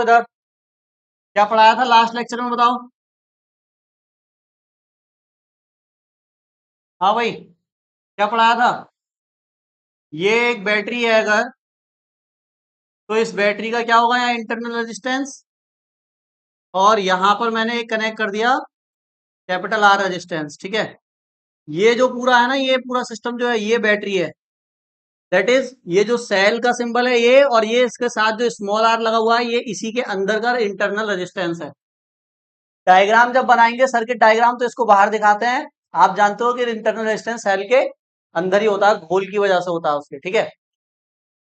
इधर क्या पढ़ाया था लास्ट लेक्चर में बताओ। हाँ भाई, क्या पढ़ाया था। ये एक बैटरी है अगर, तो इस बैटरी का क्या होगा यहाँ इंटरनल रेजिस्टेंस, और यहां पर मैंने एक कनेक्ट कर दिया कैपिटल आर रेजिस्टेंस। ठीक है, ये जो पूरा है ना, ये पूरा सिस्टम जो है ये बैटरी है। दैट इज ये जो सेल का सिंबल है ये, और ये इसके साथ जो स्मॉल आर लगा हुआ है ये इसी के अंदर का इंटरनल रेजिस्टेंस है। डायग्राम जब बनाएंगे सर्किट डायग्राम तो इसको बाहर दिखाते हैं। आप जानते हो कि इंटरनल रेजिस्टेंस सेल के अंदर ही होता है, घोल की वजह से होता है उसके। ठीक है,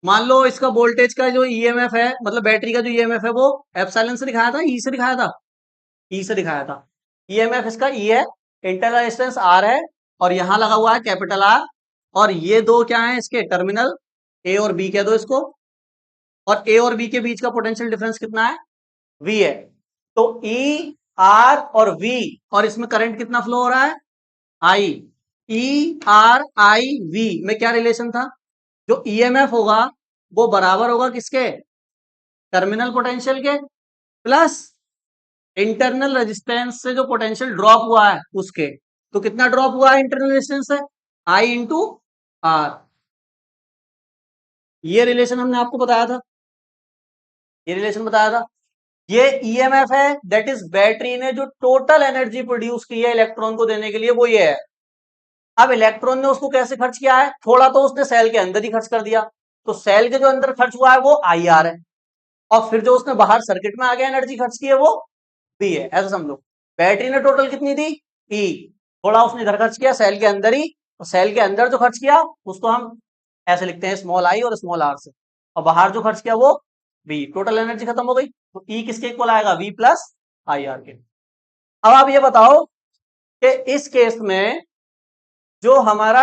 मान लो इसका वोल्टेज का जो ईएमएफ है, मतलब बैटरी का जो ईएमएफ है वो एप्सिलॉन से दिखाया था, ई से दिखाया था, ई से दिखाया था। ईएमएफ इसका ई है, इंटरनल रेजिस्टेंस आर है, और यहां लगा हुआ है कैपिटल आर। और ये दो क्या है इसके टर्मिनल, ए और बी कह दो इसको। और ए और बी के बीच का पोटेंशियल डिफरेंस कितना है, वी है। तो ई आर और वी, और इसमें करंट कितना फ्लो हो रहा है, आई। ई आर आई वी में क्या रिलेशन था, जो ईएमएफ होगा वो बराबर होगा किसके, टर्मिनल पोटेंशियल के, प्लस इंटरनल रेजिस्टेंस से जो पोटेंशियल ड्रॉप हुआ है उसके। तो कितना ड्रॉप हुआ है इंटरनल रेजिस्टेंस से, आई इंटू आर। ये रिलेशन हमने आपको बताया था, ये रिलेशन बताया था। ये ईएमएफ है, दैट इज बैटरी ने जो टोटल एनर्जी प्रोड्यूस की है इलेक्ट्रॉन को देने के लिए वो ये है। अब इलेक्ट्रॉन ने उसको कैसे खर्च किया है, थोड़ा तो उसने सेल के अंदर ही खर्च कर दिया, तो सेल के जो अंदर खर्च हुआ है वो आई आर है, और फिर जो उसने बाहर सर्किट में आगे एनर्जी खर्च की है वो बी है। ऐसा समझो, बैटरी ने टोटल कितनी दी, ई, थोड़ा उसने इधर खर्च किया सेल के अंदर ही, और सेल के अंदर जो खर्च किया उसको हम ऐसे लिखते हैं स्मॉल आई और स्मॉल आर से, और बाहर जो खर्च किया वो बी, टोटल एनर्जी खत्म हो गई। तो ई किसके इक्वल आएगा, वी प्लस आई आर के। अब आप ये बताओ कि इस केस में जो हमारा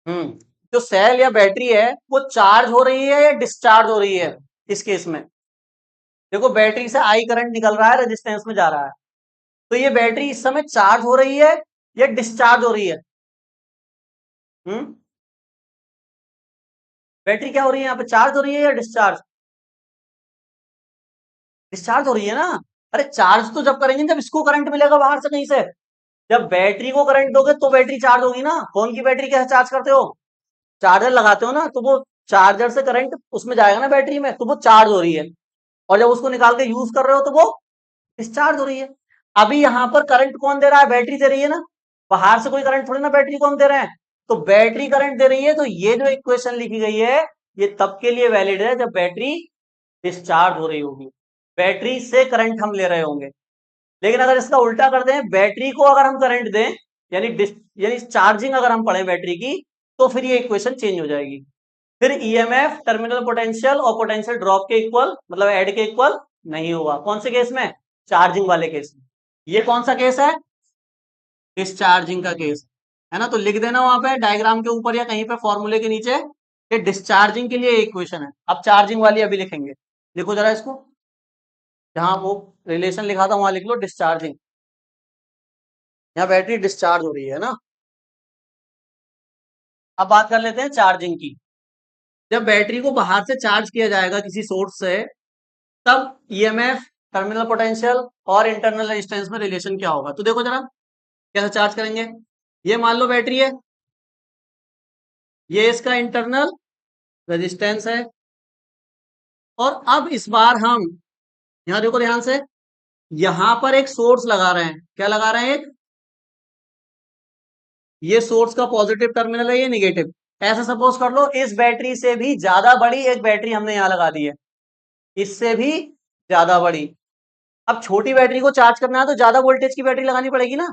हम्म जो सेल या बैटरी है वो चार्ज हो रही है या डिस्चार्ज हो रही है इस केस में। देखो बैटरी से आई करंट निकल रहा है, रेजिस्टेंस में जा रहा है, तो ये बैटरी इस समय चार्ज हो रही है या डिस्चार्ज हो रही है। हम्म बैटरी क्या हो रही है यहाँ पे, चार्ज हो रही है या डिस्चार्ज, डिस्चार्ज हो रही है ना। अरे चार्ज तो जब करेंगे जब इसको करंट मिलेगा बाहर से कहीं से, जब बैटरी को करंट दोगे तो बैटरी चार्ज होगी ना। फोन की बैटरी कैसे चार्ज करते हो, चार्जर लगाते हो ना, तो वो चार्जर से करंट उसमें जाएगा ना बैटरी में, तो वो चार्ज हो रही है। और जब उसको निकाल के यूज कर रहे हो तो वो डिस्चार्ज हो रही है। अभी यहां पर करंट कौन दे रहा है, बैटरी दे रही है ना, बाहर से कोई करंट थोड़ी ना बैटरी को हम दे रहे हैं। तो बैटरी करंट दे रही है, तो ये जो इक्वेशन लिखी गई है ये तब के लिए वैलिड है जब बैटरी डिस्चार्ज हो रही होगी, बैटरी से करंट हम ले रहे होंगे। लेकिन अगर इसका उल्टा कर दें, बैटरी को अगर हम करंट दें, यानी यानी चार्जिंग अगर हम पढ़े बैटरी की, तो फिर ये इक्वेशन चेंज हो जाएगी। फिर ईएमएफ टर्मिनल पोटेंशियल और पोटेंशियल ड्रॉप के इक्वल, मतलब ऐड के इक्वल नहीं होगा। कौन से केस में, चार्जिंग वाले केस में। ये कौन सा केस है, डिस्चार्जिंग का केस है ना। तो लिख देना वहां पे डायग्राम के ऊपर या कहीं पे फॉर्मूले के नीचे कि डिस्चार्जिंग के लिए इक्वेशन है। अब चार्जिंग वाली अभी लिखेंगे, लिखो जरा इसको, जहां वो रिलेशन लिखा था वहां लिख लो डिस्चार्जिंग। यहाँ बैटरी डिस्चार्ज हो रही है ना। अब बात कर लेते हैं चार्जिंग की। जब बैटरी को बाहर से चार्ज किया जाएगा किसी सोर्स से, तब ईएमएफ, टर्मिनल पोटेंशियल और इंटरनल रेजिस्टेंस में रिलेशन क्या होगा। तो देखो जरा कैसे चार्ज करेंगे। ये मान लो बैटरी है, ये इसका इंटरनल रेजिस्टेंस है, और अब इस बार हम यहां देखो ध्यान से, यहां पर एक सोर्स लगा रहे हैं। क्या लगा रहे हैं, एक ये सोर्स का पॉजिटिव टर्मिनल है, ये निगेटिव। ऐसा सपोज कर लो इस बैटरी से भी ज्यादा बड़ी एक बैटरी हमने यहां लगा दी है, इससे भी ज्यादा बड़ी। अब छोटी बैटरी को चार्ज करना है तो ज्यादा वोल्टेज की बैटरी लगानी पड़ेगी ना।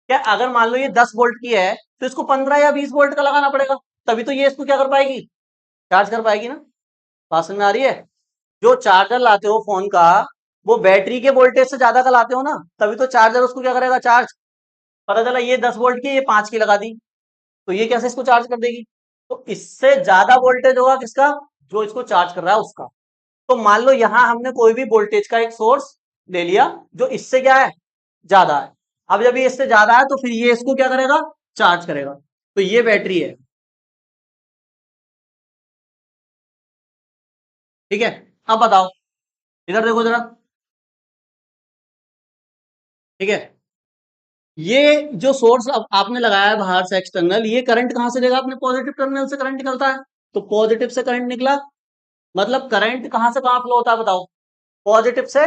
क्या अगर मान लो ये 10 वोल्ट की है तो इसको 15 या 20 वोल्ट का लगाना पड़ेगा, तभी तो ये इसको क्या कर पाएगी, चार्ज कर पाएगी ना। बात समझ में आ रही है। जो चार्जर लाते हो फोन का, वो बैटरी के वोल्टेज से ज्यादा का लाते हो ना, तभी तो चार्जर उसको क्या करेगा, चार्ज। पता चला ये 10 वोल्ट की, ये 5 की लगा दी, तो ये कैसे इसको चार्ज कर देगी। तो इससे ज्यादा वोल्टेज होगा किसका, जो इसको चार्ज कर रहा है उसका। तो मान लो यहां हमने कोई भी वोल्टेज का एक सोर्स ले लिया जो इससे क्या है, ज्यादा है। अब जब ये इससे ज्यादा है तो फिर ये इसको क्या करेगा, चार्ज करेगा। तो ये बैटरी है, ठीक है। अब बताओ इधर देखो जरा, ठीक है। ये जो सोर्स अब आपने लगाया है बाहर से एक्सटर्नल, ये करंट कहां से देगा? अपने पॉजिटिव टर्मिनल से करंट निकलता है, तो पॉजिटिव से करंट निकला, मतलब करंट कहां से कहां फ्लो होता है बताओ? पॉजिटिव से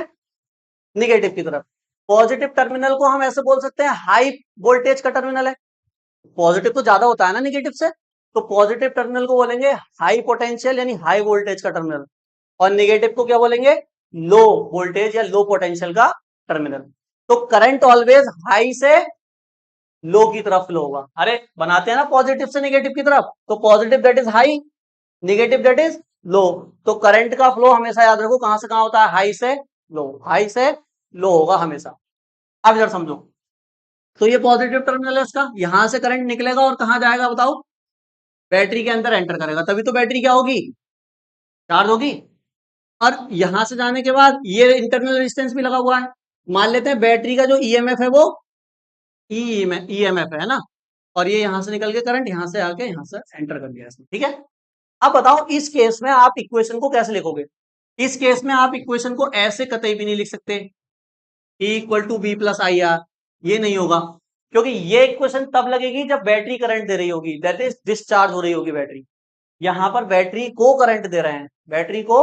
निगेटिव की तरफ। पॉजिटिव टर्मिनल को हम ऐसे बोल सकते हैं हाई वोल्टेज का टर्मिनल है, पॉजिटिव तो ज्यादा होता है ना निगेटिव से, तो पॉजिटिव टर्मिनल को बोलेंगे हाई पोटेंशियल यानी हाई वोल्टेज का टर्मिनल, और निगेटिव को क्या बोलेंगे? लो वोल्टेज या लो पोटेंशियल का टर्मिनल। तो करंट ऑलवेज हाई से लो की तरफ फ्लो होगा। अरे बनाते हैं ना पॉजिटिव से निगेटिव की तरफ, तो positive that is high, negative that is low. तो करंट का फ्लो हमेशा याद रखो कहां से कहां होता है? हाई से लो, हाई से लो होगा हमेशा। अब इधर समझो, तो ये पॉजिटिव टर्मिनल है इसका, यहां से करंट निकलेगा और कहां जाएगा बताओ? बैटरी के अंदर एंटर करेगा, तभी तो बैटरी क्या होगी? चार्ज होगी। और यहां से जाने के बाद ये इंटरनल रेजिस्टेंस भी लगा हुआ है, मान लेते हैं बैटरी का जो ईएमएफ है वो ईएमएफ है ना, और ये यहां से निकल के करंट यहां से आके यहां से एंटर कर गया इसमें, ठीक है। अब बताओ इस केस में आप इक्वेशन को कैसे लिखोगे? इस केस में आप इक्वेशन को ऐसे कतई भी नहीं लिख सकते, E equal to V plus I R, ये नहीं होगा, क्योंकि ये इक्वेशन तब लगेगी जब बैटरी करंट दे रही होगी, दैट इज डिस्चार्ज हो रही होगी बैटरी। यहां पर बैटरी को करंट दे रहे हैं, बैटरी को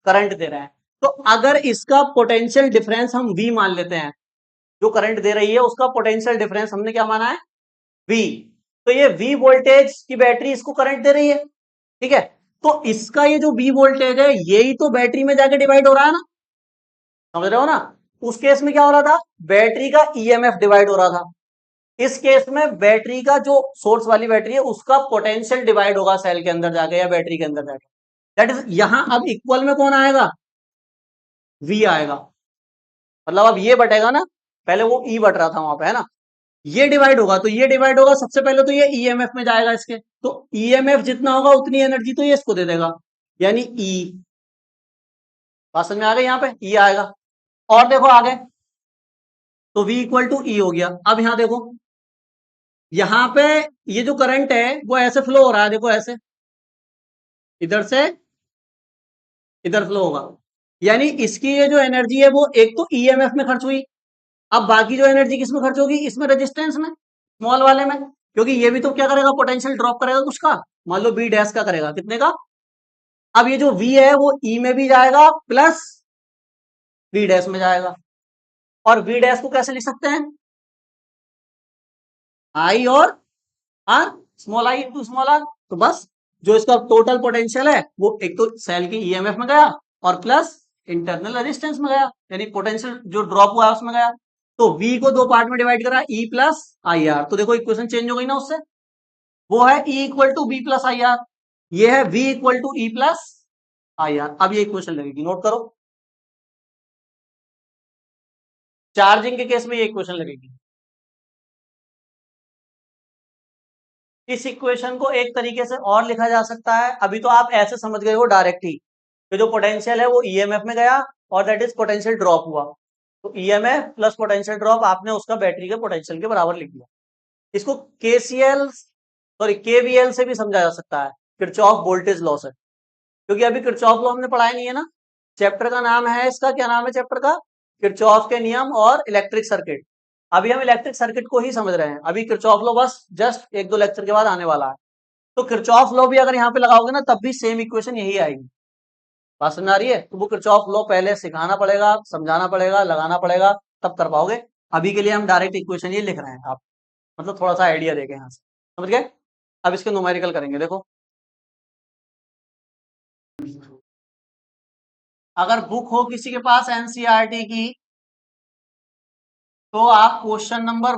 करंट दे रहे हैं, तो अगर इसका पोटेंशियल डिफरेंस हम V मान लेते हैं, जो करंट दे रही है उसका पोटेंशियल डिफरेंस हमने क्या माना है? V। तो ये V वोल्टेज की बैटरी इसको करंट दे रही है, ठीक है। तो इसका ये जो V वोल्टेज है यही तो बैटरी में जाके डिवाइड हो रहा है ना, समझ रहे हो ना? उस केस में क्या हो रहा था? बैटरी का ईएमएफ डिवाइड हो रहा था। इस केस में बैटरी का जो सोर्स वाली बैटरी है उसका पोटेंशियल डिवाइड होगा सेल के अंदर जाके या बैटरी के अंदर जाके, दैट इज यहां अब इक्वल में कौन आएगा? V आएगा। मतलब अब ये बटेगा ना, पहले वो E बट रहा था वहां पे है ना, ये डिवाइड होगा, तो ये डिवाइड होगा सबसे पहले तो ये ईएमएफ में जाएगा इसके, तो ईएमएफ जितना होगा उतनी एनर्जी तो ये इसको दे देगा, यानी E। बात समझ में आ गई? यहाँ पे E आएगा। और देखो आगे, तो V इक्वल टू E हो गया। अब यहां देखो, यहां पे ये जो करंट है वो ऐसे फ्लो हो रहा है, देखो ऐसे, इधर से इधर फ्लो होगा, यानी इसकी ये जो एनर्जी है वो एक तो ईएमएफ में खर्च हुई, अब बाकी जो एनर्जी किसमें खर्च होगी? इसमें रेजिस्टेंस में, स्मॉल वाले में, क्योंकि ये भी तो क्या करेगा? पोटेंशियल ड्रॉप करेगा कुछ का, मान लो बी डैश का करेगा, कितने का? अब ये जो V है वो E में भी जाएगा प्लस V डैश में जाएगा, और V डैश को कैसे लिख सकते हैं? I और R, small I into small R. तो बस जो इसका टोटल पोटेंशियल है वो एक तो सेल की ईएमएफ में गया और प्लस इंटरनल रेजिस्टेंस में गया, यानी पोटेंशियल जो ड्रॉप हुआ है उसमें गया। तो V को दो पार्ट में डिवाइड करा, E प्लस आई आर, तो देखो इक्वेशन चेंज हो गई ना उससे, वो है E equal to V plus I R, ये है V equal to E plus I R. अब ये इक्वेशन लगेगी, नोट करो, चार्जिंग के केस में ये इक्वेशन लगेगी। इस इक्वेशन को एक तरीके से और लिखा जा सकता है, अभी तो आप ऐसे समझ गए हो डायरेक्ट ही, कि जो पोटेंशियल है वो ईएमएफ में गया और दैट इज पोटेंशियल ड्रॉप हुआ, तो ईएमएफ प्लस पोटेंशियल ड्रॉप आपने उसका बैटरी के पोटेंशियल के बराबर लिख दिया। इसको केसीएल सॉरी केवीएल से भी समझा जा सकता है, किरचॉफ वोल्टेज लॉ से, क्योंकि अभी किरचॉफ लॉ हमने पढ़ाया नहीं है ना। चैप्टर का नाम है इसका, क्या नाम है चैप्टर का? किरचॉफ के नियम और इलेक्ट्रिक सर्किट। अभी हम इलेक्ट्रिक सर्किट को ही समझ रहे हैं, अभी किरचॉफ लॉ बस जस्ट एक दो लेक्चर के बाद आने वाला है। तो किरचॉफ लॉ भी अगर यहाँ पे लगाओगे ना तब भी सेम इक्वेशन यही आएगी। बात समझ आ रही है? तो वो किरचॉफ लॉ पहले सिखाना पड़ेगा, समझाना पड़ेगा, लगाना पड़ेगा, तब कर पाओगे। अभी के लिए हम डायरेक्ट इक्वेशन ये लिख रहे हैं, आप मतलब थोड़ा सा आइडिया देके यहाँ से, समझ गए? अब इसके न्यूमेरिकल करेंगे, देखो। अगर बुक हो किसी के पास एनसीईआरटी की, तो आप क्वेश्चन नंबर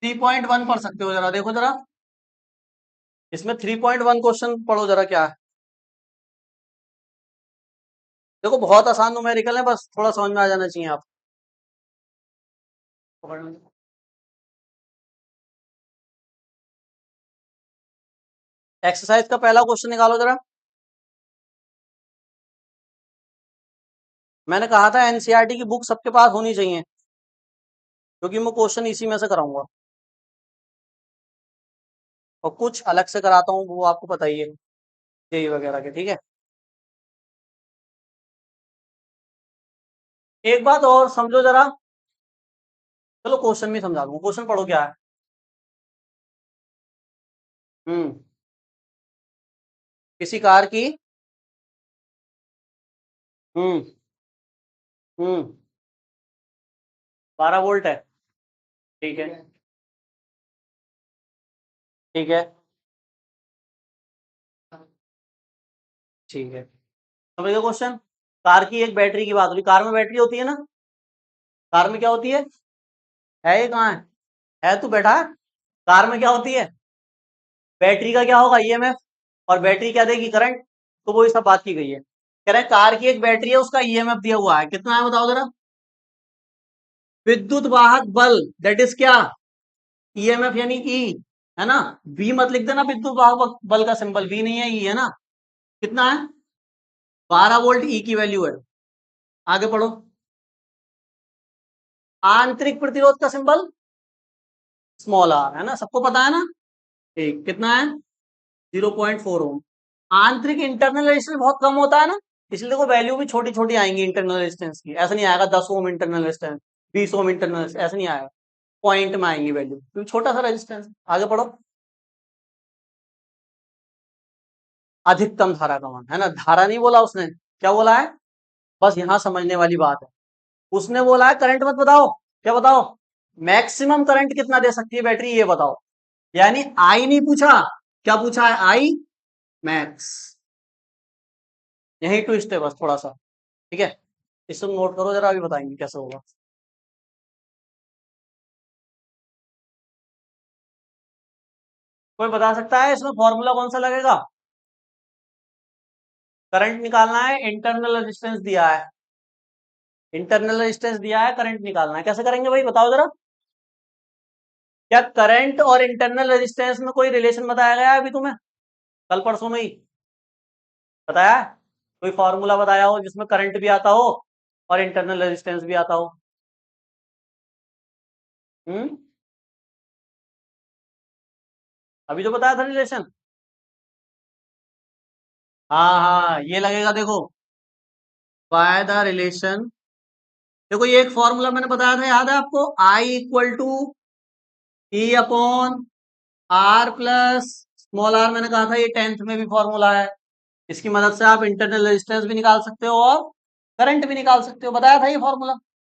3.1 पढ़ सकते हो, जरा देखो जरा, इसमें 3.1 क्वेश्चन पढ़ो जरा क्या है। देखो बहुत आसान न्यूमेरिकल है, बस थोड़ा समझ में आ जाना चाहिए आप। एक्सरसाइज का पहला क्वेश्चन निकालो जरा। मैंने कहा था एनसीईआरटी की बुक सबके पास होनी चाहिए, क्योंकि मैं क्वेश्चन इसी में से कराऊंगा। और कुछ अलग से कराता हूँ, वो आपको पता ही है, यही वगैरह के, ठीक है। एक बात और समझो जरा, चलो क्वेश्चन में समझा दूंगा, क्वेश्चन पढ़ो क्या है। हम्म किसी कार की, हम्म 12 वोल्ट है, ठीक है, ठीक है, ठीक है, समझ गए क्वेश्चन। कार की एक बैटरी की बात हो रही, कार में बैटरी होती है ना, कार में क्या होती है ये कहाँ है तू बैठा है? कार में क्या होती है, बैटरी का क्या होगा, ईएमएफ, और बैटरी क्या देगी, करंट। तो वो सब बात की गई है, कह रहे हैं कार की एक बैटरी है, उसका ईएमएफ दिया हुआ है, कितना है बताओ जरा। विद्युत वाहक बल, दैट इज क्या, ईएमएफ यानी ई, है ना। वी मत लिख देना, विद्युत वाहक बल का सिंबल वी नहीं है, ई है ना। कितना है, 12 वोल्ट, ई की वैल्यू है। आगे पढ़ो। आंतरिक प्रतिरोध का सिंबल स्मॉल आर, है ना, सबको पता है ना। ठीक, कितना है, 0.4 ओम। आंतरिक इंटरनल रेजिस्टेंस बहुत कम होता है ना, इसलिए देखो वैल्यू भी छोटी छोटी आएंगी इंटरनल रेजिस्टेंस की, ऐसा नहीं आएगा 10 ओम इंटरनल रेजिस्टेंस, 20 ओम इंटरनल, ऐसा नहीं आएगा, पॉइंट में आएंगी वैल्यू, क्योंकि छोटा सा रेजिस्टेंस। आगे पढ़ो। अधिकतम धारा का मान, है ना, धारा नहीं बोला उसने, क्या बोला है, बस यहां समझने वाली बात है। उसने बोला है करंट मत बताओ, क्या बताओ, मैक्सिमम करंट कितना दे सकती है बैटरी, ये बताओ। यानी आई नहीं पूछा, क्या पूछा है, आई मैक्स। यही ट्विस्ट है बस थोड़ा सा, ठीक है। इसको नोट करो जरा, अभी बताएंगे कैसे होगा। कोई बता सकता है इसमें फॉर्मूला कौन सा लगेगा। करंट निकालना है, इंटरनल रेजिस्टेंस दिया है, इंटरनल रेजिस्टेंस दिया है, करंट निकालना है, कैसे करेंगे भाई बताओ जरा। क्या करंट और इंटरनल रेजिस्टेंस में कोई रिलेशन बताया गया है अभी तुम्हें, कल परसों में ही बताया है? कोई फॉर्मूला बताया हो जिसमें करंट भी आता हो और इंटरनल रेजिस्टेंस भी आता हो। हम्म अभी जो बताया था रिलेशन, हाँ हाँ ये लगेगा देखो, बाय द रिलेशन। देखो ये एक फॉर्मूला मैंने बताया था, याद है आपको, I equal to E upon R plus small r, मैंने कहा था ये 10th में भी फॉर्मूला है। इसकी मदद से आप इंटरनल रेजिस्टेंस भी निकाल सकते हो और करंट भी निकाल सकते हो, बताया था ये फॉर्मूला,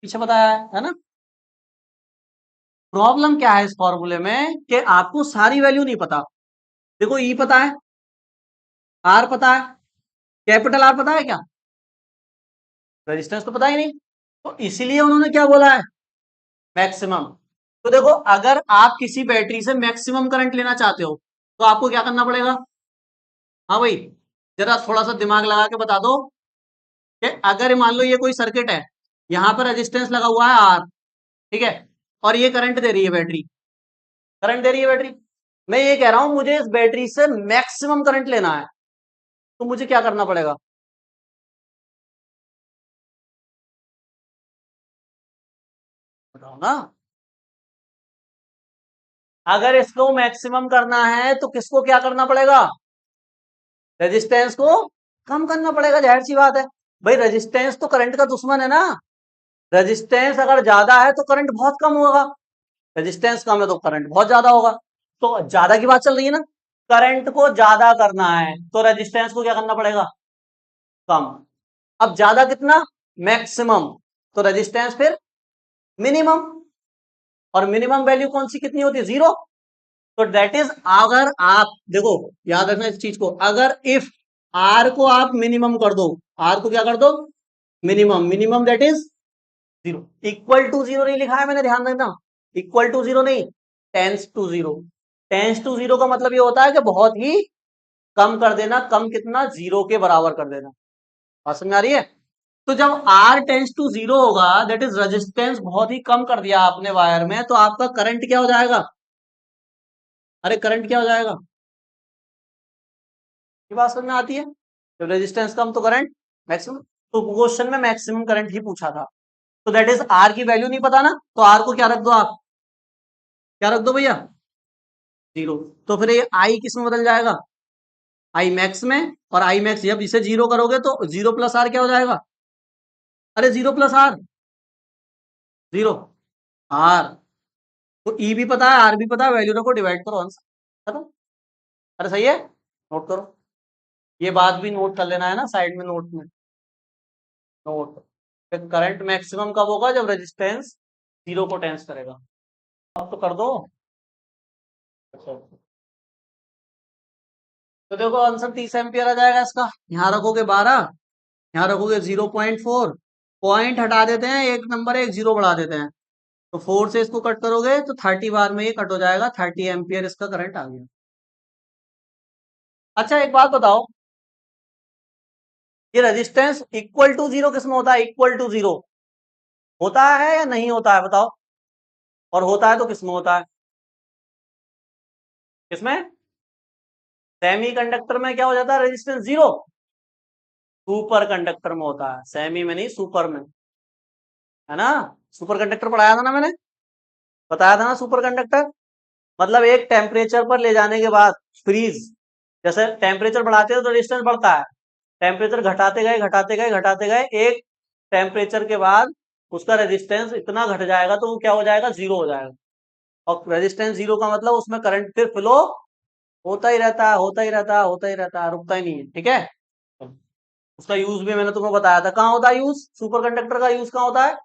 पीछे बताया है ना। प्रॉब्लम क्या है इस फॉर्मूले में कि आपको सारी वैल्यू नहीं पता। देखो ई पता है, आर पता है, कैपिटल आर पता है क्या, रेजिस्टेंस तो पता ही नहीं, तो इसीलिए उन्होंने क्या बोला है, मैक्सिमम। तो देखो अगर आप किसी बैटरी से मैक्सिमम करंट लेना चाहते हो तो आपको क्या करना पड़ेगा। हाँ भाई, जरा थोड़ा सा दिमाग लगा के बता दो कि अगर मान लो ये कोई सर्किट है, यहां पर रेजिस्टेंस लगा हुआ है आर, ठीक है, और ये करंट दे रही है बैटरी, करंट दे रही है बैटरी, मैं ये कह रहा हूं मुझे इस बैटरी से मैक्सिमम करंट लेना है, तो मुझे क्या करना पड़ेगा, बताओ ना। अगर इसको मैक्सिमम करना है तो किसको क्या करना पड़ेगा, रेजिस्टेंस को कम करना पड़ेगा, जाहिर सी बात है। भाई रेजिस्टेंस तो करंट का दुश्मन है ना, रेजिस्टेंस अगर ज्यादा है तो करंट बहुत कम होगा, रेजिस्टेंस कम है तो करंट बहुत ज्यादा होगा। तो ज्यादा की बात चल रही है ना, करंट को ज्यादा करना है तो रेजिस्टेंस को क्या करना पड़ेगा, कम। अब ज्यादा कितना, मैक्सिमम, तो रेजिस्टेंस फिर मिनिमम, और मिनिमम वैल्यू कौन सी कितनी होती है, 0। तो दैट इज, अगर आप देखो, याद रखना इस चीज को, अगर इफ आर को आप मिनिमम कर दो, आर को क्या कर दो, minimum, minimum that is 0, equal to 0 नहीं लिखा है मैंने, ध्यान रखना, इक्वल टू 0 नहीं, टेंस टू 0। टेंस टू 0 का मतलब ये होता है कि बहुत ही कम कर देना, कम कितना, 0 के बराबर कर देना, बात समझ आ रही है। तो जब R टेंस टू 0 होगा, दैट इज रेजिस्टेंस बहुत ही कम कर दिया आपने वायर में, तो आपका करंट क्या हो जाएगा, अरे करंट क्या हो जाएगा, ये बात समझ में आती है, तो रेजिस्टेंस कम तो करंट मैक्सिमम। तो क्वेश्चन में मैक्सिमम करंट ही पूछा था, तो दैट इज आर की वैल्यू नहीं पता ना, तो आर को क्या रख दो आप, क्या रख दो भैया, 0। तो फिर ये आई किस में बदल जाएगा? आई मैक्स में। और आई मैक्स जब इसे 0 करोगे तो 0 प्लस आर क्या हो जाएगा? अरे 0 प्लस आर 0 आर। तो ई भी पता है, आर भी पता है, वैल्यू रखो, डिवाइड करो, आंसर खत्म। अरे सही है, नोट करो। ये बात भी नोट कर लेना है ना साइड में, नोट में नोट। फिर करंट मैक्सिमम कब होगा? जब रेजिस्टेंस 0 को टेंस करेगा। अब तो कर दो। अच्छा, तो देखो आंसर 30 एम्पियर आ जाएगा इसका। यहाँ रखोगे 12, यहाँ रखोगे 0.4, पॉइंट हटा देते हैं, एक नंबर एक जीरो बढ़ा देते हैं, तो 4 से इसको कट करोगे तो 30 बार में ये कट हो जाएगा, 30 एम्पियर इसका करंट आ गया। अच्छा एक बात बताओ, ये रेजिस्टेंस इक्वल टू जीरो किसमें होता है? इक्वल टू जीरो होता है या नहीं होता है बताओ? और होता है तो किसमें होता है? किसमें? सेमी कंडक्टर में क्या हो जाता है रेजिस्टेंस? जीरो। सुपर कंडक्टर में होता है, सेमी में नहीं, सुपर में, है ना? सुपर कंडक्टर पढ़ाया था ना मैंने, बताया था ना सुपर कंडक्टर। मतलब एक टेम्परेचर पर ले जाने के बाद फ्रीज, जैसे टेम्परेचर बढ़ाते हैं तो रेजिस्टेंस बढ़ता है, टेम्परेचर घटाते गए घटाते गए घटाते गए, एक टेम्परेचर के बाद उसका रेजिस्टेंस इतना घट जाएगा तो वो क्या हो जाएगा? जीरो हो जाएगा। और रेजिस्टेंस जीरो का मतलब उसमें करंट फिर फ्लो होता ही रहता है, होता ही रहता है, होता ही रहता है, रुकता ही नहीं है। ठीक है, उसका यूज भी मैंने तुम्हें बताया था, कहाँ होता है यूज, सुपर कंडक्टर का यूज कहाँ होता है?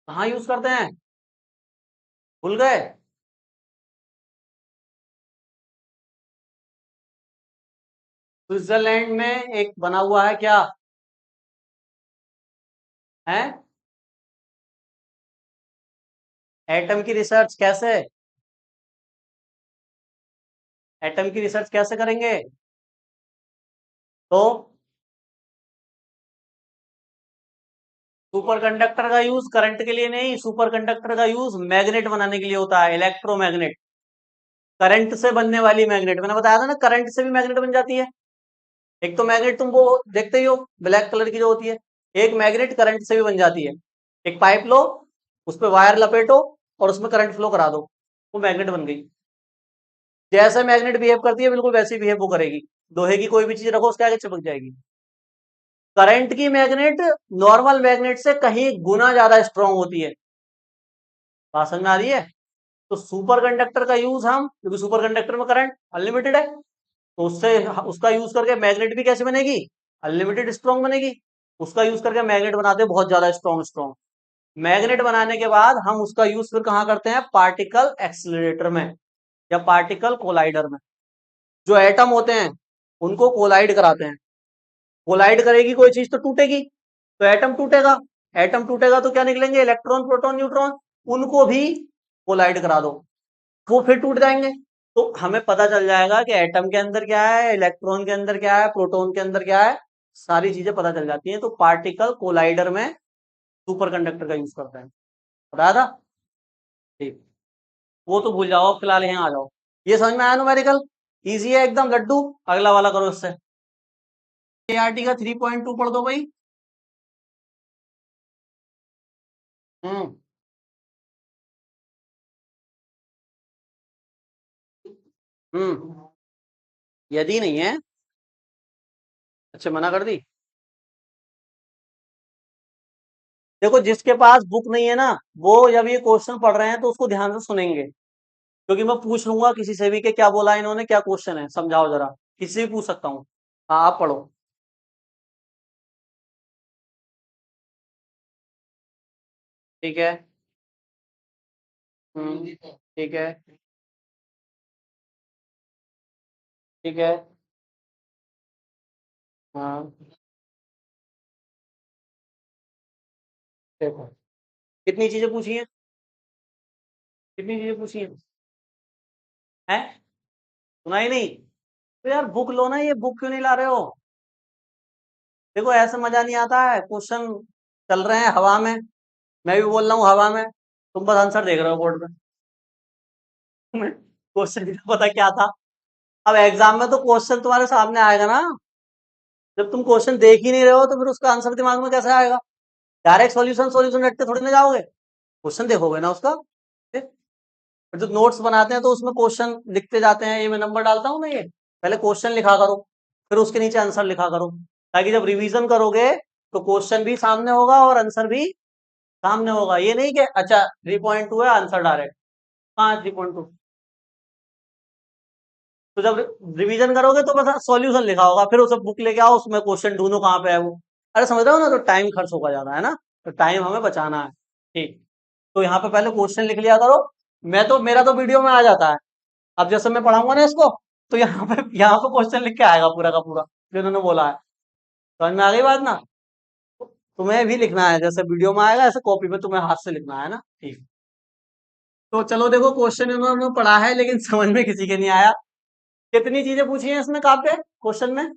कहाँ यूज करते हैं? भूल गए? स्विट्जरलैंड में एक बना हुआ है क्या है? एटम की रिसर्च कैसे? एटम की रिसर्च कैसे करेंगे? तो सुपर कंडक्टर का यूज करंट के लिए नहीं, सुपर कंडक्टर का यूज मैग्नेट बनाने के लिए होता है, इलेक्ट्रोमैग्नेट। करंट से बनने वाली मैग्नेट, मैंने बताया था ना, करंट से भी मैग्नेट बन जाती है। एक तो मैग्नेट तुम वो देखते ही हो, ब्लैक कलर की जो होती है, एक मैग्नेट करंट से भी बन जाती है। एक पाइप लो, उस पर वायर लपेटो और उसमें करंट फ्लो करा दो, वो मैग्नेट बन गई। जैसे मैग्नेट बिहेव करती है बिल्कुल वैसे ही बिहेव वो करेगी। लोहे की कोई भी चीज रखो उसके आगे चिपक जाएगी। करंट की मैग्नेट नॉर्मल मैग्नेट से कहीं गुना ज्यादा स्ट्रांग होती है। बात समझ में आ रही है? तो सुपर कंडक्टर का यूज हम, क्योंकि सुपर कंडक्टर में करंट अनलिमिटेड है, तो उससे उसका यूज करके मैग्नेट भी कैसे बनेगी? अनलिमिटेड स्ट्रांग बनेगी। उसका यूज करके मैग्नेट बनाते हैं बहुत ज्यादा स्ट्रांग स्ट्रांग। मैग्नेट बनाने के बाद हम उसका यूज फिर कहाँ करते हैं? पार्टिकल एक्सिलरेटर में या पार्टिकल कोलाइडर में। जो एटम होते हैं उनको कोलाइड कराते हैं। कोलाइड करेगी कोई चीज तो टूटेगी, तो एटम टूटेगा। एटम टूटेगा तो क्या निकलेंगे? Electron proton neutron. उनको भी कोलाइड करा दो, वो फिर टूट जाएंगे। तो हमें पता चल जाएगा कि एटम के अंदर क्या है, इलेक्ट्रॉन के अंदर क्या है, प्रोटॉन के अंदर क्या है, सारी चीजें पता चल जाती हैं। तो पार्टिकल कोलाइडर में सुपर कंडक्टर का यूज करते हैं, बताया था। ठीक, वो तो भूल जाओ, फिलहाल यहाँ आ जाओ। ये समझ में आया न्यूमेरिकल? इजी है एकदम लड्डू। अगला वाला करो इससे। एआरटी का 3.2 पढ़ दो भाई। हम्म। हम्म। यदि नहीं है, अच्छा मना कर दी। देखो जिसके पास बुक नहीं है ना, वो जब ये क्वेश्चन पढ़ रहे हैं तो उसको ध्यान से सुनेंगे, क्योंकि मैं पूछ लूंगा किसी से भी कि क्या बोला इन्होंने, क्या क्वेश्चन है, समझाओ जरा। किसी से भी पूछ सकता हूँ। हाँ आप पढ़ो। ठीक है। ठीक है। ठीक है। हाँ देखो, कितनी चीजें पूछी हैं? कितनी चीजें पूछी हैं? हैं? सुना ही नहीं? तो यार बुक लो ना, ये बुक क्यों नहीं ला रहे हो? देखो ऐसे मजा नहीं आता है, क्वेश्चन चल रहे हैं हवा में, मैं भी बोल रहा हूँ हवा में, तुम बस आंसर देख रहे हो बोर्ड में। क्वेश्चन भी तो पता क्या था। अब एग्जाम में तो क्वेश्चन तुम्हारे सामने आएगा ना, जब तुम क्वेश्चन देख ही नहीं रहे हो तो फिर उसका आंसर दिमाग में कैसे आएगा? डायरेक्ट सॉल्यूशन सॉल्यूशन रटते थोड़ी ना जाओगे, क्वेश्चन देखोगे ना उसका। जो नोट्स बनाते हैं तो उसमें क्वेश्चन लिखते जाते हैं, ये मैं नंबर डालता हूँ ना, ये पहले क्वेश्चन लिखा करो, फिर उसके नीचे आंसर लिखा करो, ताकि जब रिवीजन करोगे तो क्वेश्चन भी सामने होगा और आंसर भी सामने होगा। ये नहीं कि अच्छा 3.2 है आंसर डायरेक्ट, हाँ 3.2। तो जब रिवीजन करोगे तो बस सॉल्यूशन लिखा होगा, फिर उसे बुक लेके आओ, उसमें क्वेश्चन ढूंढो कहाँ पे है वो। अरे समझ रहे हो ना, तो टाइम खर्च होगा ज्यादा, है ना, तो टाइम हमें बचाना है। ठीक, तो यहाँ पे पहले क्वेश्चन लिख लिया करो। मैं तो, मेरा तो वीडियो में आ जाता है। अब जैसे मैं पढ़ाऊंगा ना इसको, तो यहाँ पे क्वेश्चन लिख के आएगा पूरा का पूरा, जो उन्होंने बोला है। समझ में आ गई बात ना? तुम्हें भी लिखना है जैसे वीडियो में आएगा, ऐसे कॉपी पे तुम्हें हाथ से लिखना है ना। ठीक, तो चलो देखो, क्वेश्चन इन्होंने पढ़ा है लेकिन समझ में किसी के नहीं आया। कितनी चीजें पूछी हैं इसमें काव्य क्वेश्चन में?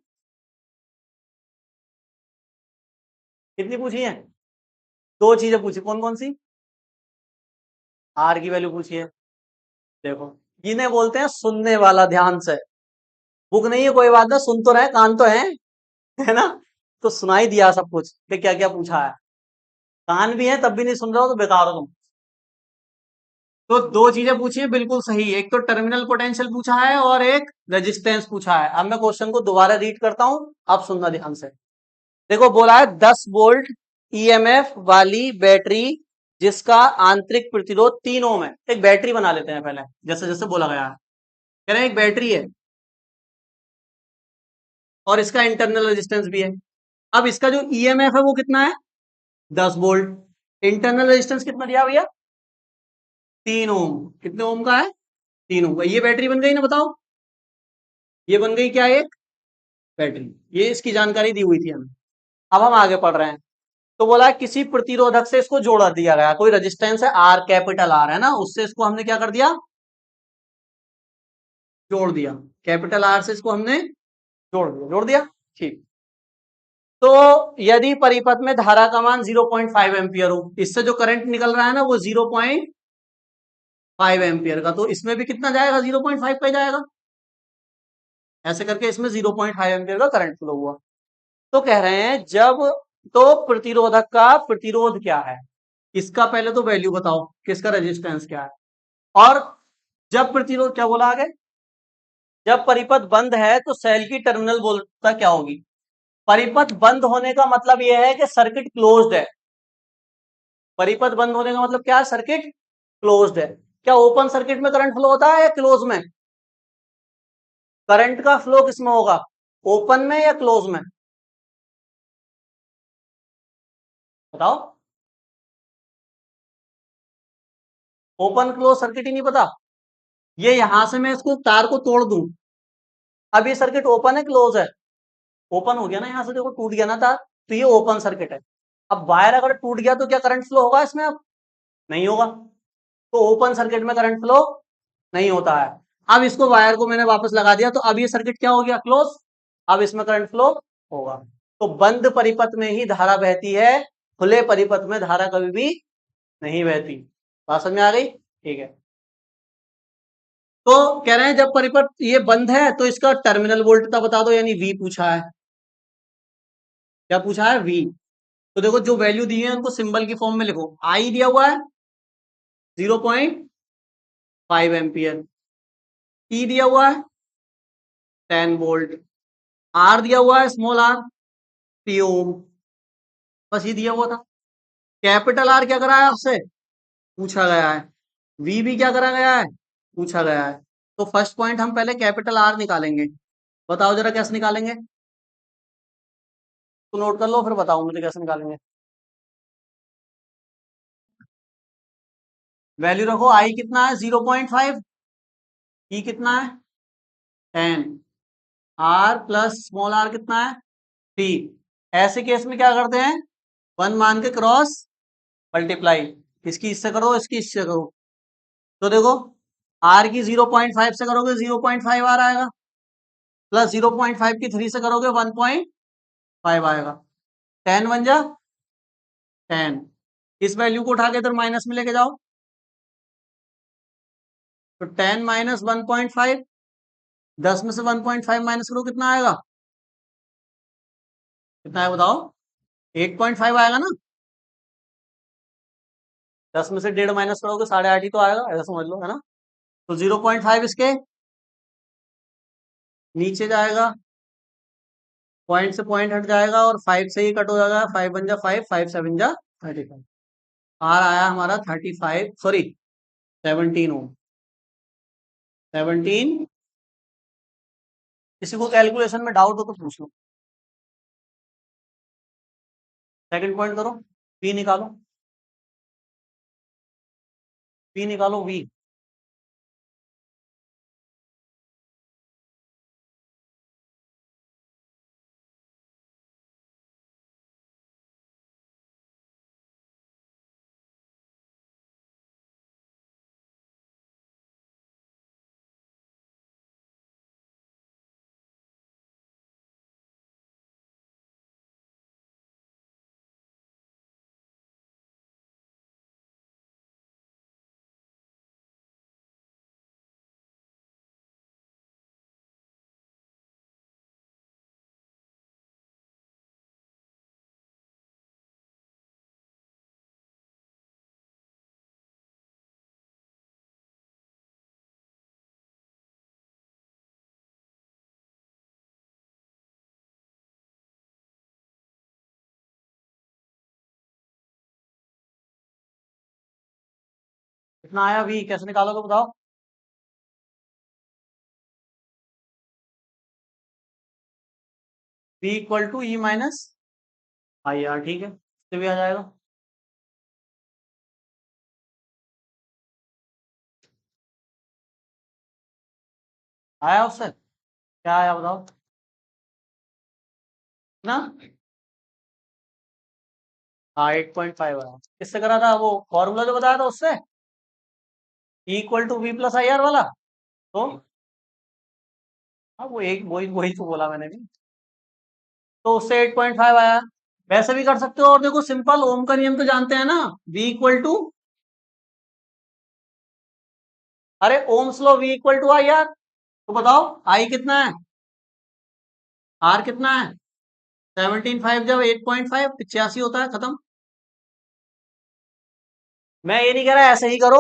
कितनी पूछी है? दो चीजें पूछी, कौन कौन सी? आर की वैल्यू पूछी है। देखो, इन्हें बोलते हैं सुनने वाला, ध्यान से। बुक नहीं है कोई बात ना, सुन तो रहे, कान तो है है ना? तो सुनाई दिया सब कुछ कि क्या क्या पूछा है। कान भी है तब भी नहीं सुन रहे हो तो बेकार हो तुम। तो दो चीजें पूछी है बिल्कुल सही, एक तो टर्मिनल पोटेंशियल पूछा है और एक रेजिस्टेंस पूछा है। अब मैं क्वेश्चन को दोबारा रीड करता हूं, आप सुनना ध्यान से। देखो, बोला है 10 वोल्ट ईएमएफ वाली बैटरी जिसका आंतरिक प्रतिरोध 3 ओम है। एक बैटरी बना लेते हैं पहले, जैसे जैसे बोला गया है। कह रहे हैं एक बैटरी है और इसका इंटरनल रेजिस्टेंस भी है। अब इसका जो ईएमएफ है वो कितना है? 10 वोल्ट। इंटरनल रेजिस्टेंस कितना दिया भैया? 3 ओम। कितने ओम का है? 3 ओम का। ये बैटरी बन गई ना, बताओ। ये बन गई क्या? एक बैटरी। ये इसकी जानकारी दी हुई थी हमें। अब हम आगे पढ़ रहे हैं। तो बोला किसी प्रतिरोधक से इसको जोड़ा दिया गया, कोई रेजिस्टेंस है आर, कैपिटल आर है ना, उससे इसको हमने क्या कर दिया? जोड़ दिया। कैपिटल आर से इसको हमने जोड़ दिया। ठीक। तो यदि परिपथ में धारा का मान 0.5 एम्पियर हो, इससे जो करंट निकल रहा है ना वो 0.5 एम्पियर का, तो इसमें भी कितना जाएगा? 0.5 का ही जाएगा। ऐसे करके इसमें 0.5 एम्पियर का करंट फ्लो हुआ। तो कह रहे हैं जब, तो प्रतिरोधक का प्रतिरोध क्या है, इसका पहले तो वैल्यू बताओ कि इसका रेजिस्टेंस क्या है। और जब प्रतिरोध, क्या बोला आगे? जब परिपथ बंद है तो सेल की टर्मिनल वोल्टता क्या होगी? परिपथ बंद होने का मतलब यह है कि सर्किट क्लोज्ड है। परिपथ बंद होने का मतलब क्या है? सर्किट क्लोज्ड है। क्या ओपन सर्किट में करंट फ्लो होता है या क्लोज में? करंट का फ्लो किसमें होगा? ओपन में या क्लोज में? बताओ। ओपन क्लोज सर्किट ही नहीं पता? ये यहां से मैं इसको तार को तोड़ दूं, अब ये सर्किट ओपन है क्लोज है? ओपन हो गया ना, यहां से देखो टूट गया ना तार, तो ये ओपन सर्किट है। अब वायर अगर टूट गया तो क्या करंट फ्लो होगा इसमें? अब नहीं होगा। तो ओपन सर्किट में करंट फ्लो नहीं होता है। अब इसको, वायर को मैंने वापस लगा दिया, तो अब ये सर्किट क्या हो गया? क्लोज। अब इसमें करंट फ्लो होगा। तो बंद परिपथ में ही धारा बहती है, खुले परिपथ में धारा कभी भी नहीं बहती। बात समझ में आ गई? ठीक है। तो कह रहे हैं जब परिपथ ये बंद है तो इसका टर्मिनल वोल्टता बता दो, यानी वी पूछा है। क्या पूछा है? वी। तो देखो, जो वैल्यू दी है उनको सिंबल की फॉर्म में लिखो। आई दिया हुआ है 0.5 एम्पियर, ई दिया हुआ है 10 वोल्ट, आर दिया हुआ है स्मॉल आर 3 ओम। बस ये दिया हुआ था। कैपिटल आर क्या करा है आपसे? पूछा गया है। वी भी क्या करा गया है? पूछा गया है। तो फर्स्ट पॉइंट हम पहले कैपिटल आर निकालेंगे। बताओ जरा कैसे निकालेंगे, तो नोट कर लो फिर बताओ मुझे कैसे निकालेंगे। वैल्यू रखो, आई कितना है? 0.5, ई कितना है? 10, आर प्लस स्मॉल आर कितना है? 3। ऐसे केस में क्या करते हैं? 1 मान के क्रॉस मल्टीप्लाई, इसकी इससे करो, इसकी इससे करो। तो देखो, आर की 0.5 से करोगे 0.5 आर आएगा, प्लस 0.5 की 3 से करोगे 1.5 आएगा। 10 बन जा 10। इस वैल्यू को उठा के इधर माइनस में लेके जाओ, तो 10 माइनस 1.5, 10 में से 1.5 माइनस करो, कितना आएगा? कितना है बताओ? 8.5 आएगा ना। 10 में से 1.5 माइनस करोगे 8.5 ही तो आएगा, ऐसा समझ लो, है ना। तो 0.5 इसके नीचे जाएगा, पॉइंट से पॉइंट हट जाएगा और 5 से ही कट हो जाएगा। 5 बन जा 5, 5 7 जा 35। आर आया हमारा 35, सॉरी 17 ओम। 17। किसी को कैलकुलेशन में डाउट हो तो पूछ लो। सेकंड पॉइंट करो, पी निकालो, पी निकालो वी। कितना आया वी, कैसे निकालोगे बताओ। V equal to E minus I R, ठीक है, इससे भी आ जाएगा। आया उससे, क्या आया बताओ ना। हाँ 8.5 आया। किससे करा था वो फॉर्मूला जो बताया था उससे, equal to V plus I R वाला। तो हाँ वो एक वही वही तो बोला मैंने भी। तो उससे 8.5 आया। वैसे भी कर सकते हो, और देखो सिंपल ओम का नियम तो जानते हैं ना, वी इक्वल टू, अरे Ohm's law V equal to I R. तो बताओ आई कितना है, आर कितना है। 17.5 जब 8.5 85 होता है, खत्म। मैं ये नहीं कह रहा ऐसे ही करो,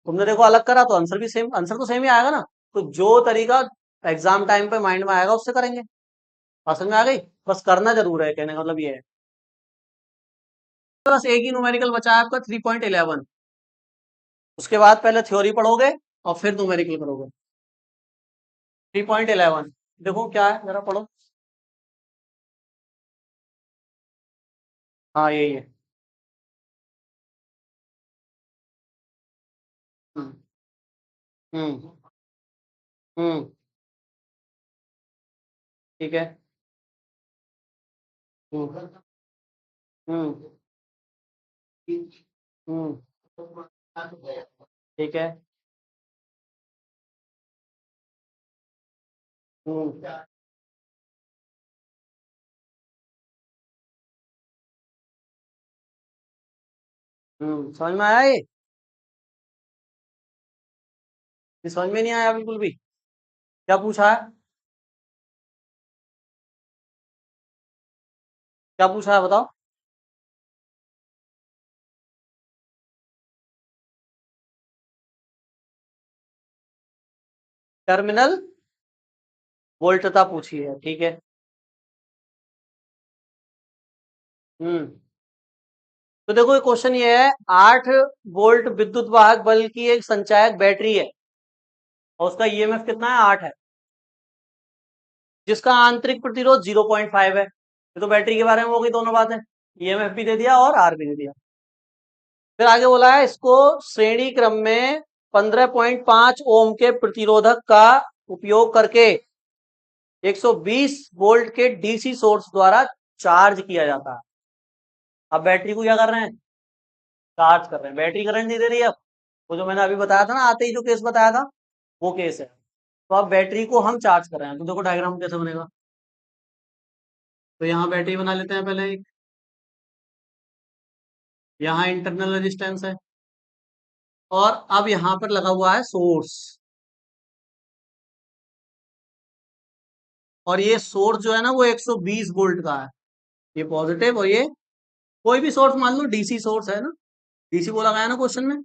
तुमने देखो अलग करा तो आंसर भी सेम, आंसर तो सेम ही आएगा ना। तो जो तरीका एग्जाम टाइम पे माइंड में आएगा उससे करेंगे। समझ में आ गई। बस करना जरूर है, कहने का मतलब ये है। तो बस एक ही न्यूमेरिकल बचा है आपका 3.11। उसके बाद पहले थ्योरी पढ़ोगे और फिर न्यूमेरिकल करोगे। 3.11 देखो क्या है, जरा पढ़ो। हाँ यही है। हम्म। हम्म। हम्म, ठीक है। हम्म। हम्म। हम्म, ठीक है। हम्म। समझ में आया ये समझ में नहीं आया बिल्कुल भी। क्या पूछा है, क्या पूछा है बताओ। टर्मिनल वोल्टता पूछी है, ठीक है। हम्म। तो देखो ये क्वेश्चन ये है, 8 वोल्ट विद्युत वाहक बल की एक संचायक बैटरी है और उसका ईएमएफ कितना है, 8 है, जिसका आंतरिक प्रतिरोध 0.5 है। ये तो बैटरी के बारे में हो गई दोनों बातें, ईएमएफ भी दे दिया और आर भी दे दिया। फिर आगे बोला है इसको श्रेणी क्रम में 15.5 ओम के प्रतिरोधक का उपयोग करके 120 वोल्ट के डीसी सोर्स द्वारा चार्ज किया जाता है। अब बैटरी को क्या कर रहे हैं, चार्ज कर रहे हैं। बैटरी करंट नहीं दे रही है अब, वो जो मैंने अभी बताया था ना, आते ही जो केस बताया था वो केस है। तो अब बैटरी को हम चार्ज कर रहे हैं, तो देखो डायग्राम कैसे बनेगा। तो यहाँ बैटरी बना लेते हैं पहले एक, यहाँ इंटरनल रेजिस्टेंस है, और अब यहाँ पर लगा हुआ है सोर्स, और ये सोर्स जो है ना वो 120 वोल्ट का है, ये पॉजिटिव, और ये कोई भी सोर्स मान लो, डीसी सोर्स है ना, डीसी बोला गया ना क्वेश्चन में।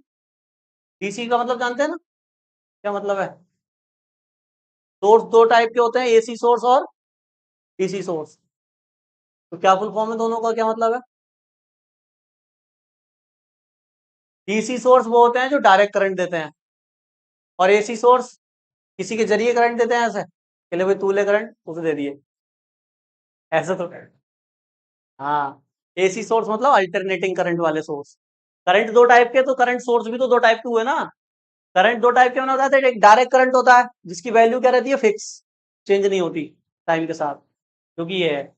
डीसी का मतलब जानते हैं ना, क्या मतलब है? सोर्स दो टाइप के होते हैं, एसी सोर्स और डीसी सोर्स। तो क्या फुल फॉर्म है दोनों का, क्या मतलब है? डीसी सोर्स वो होते हैं जो डायरेक्ट करंट देते हैं, और एसी सोर्स किसी के जरिए करंट देते हैं, ऐसे चले भाई तू ले करंट उसे दे दिए, ऐसे तो। हाँ, एसी सोर्स मतलब अल्टरनेटिंग करंट वाले सोर्स। करंट दो टाइप के, तो करंट सोर्स भी तो दो टाइप के हुए ना। करंट दो टाइप के मैंने बताया था, एक डायरेक्ट करंट होता है जिसकी वैल्यू क्या रहती है, फिक्स, चेंज नहीं होती टाइम के साथ, क्योंकि ये है।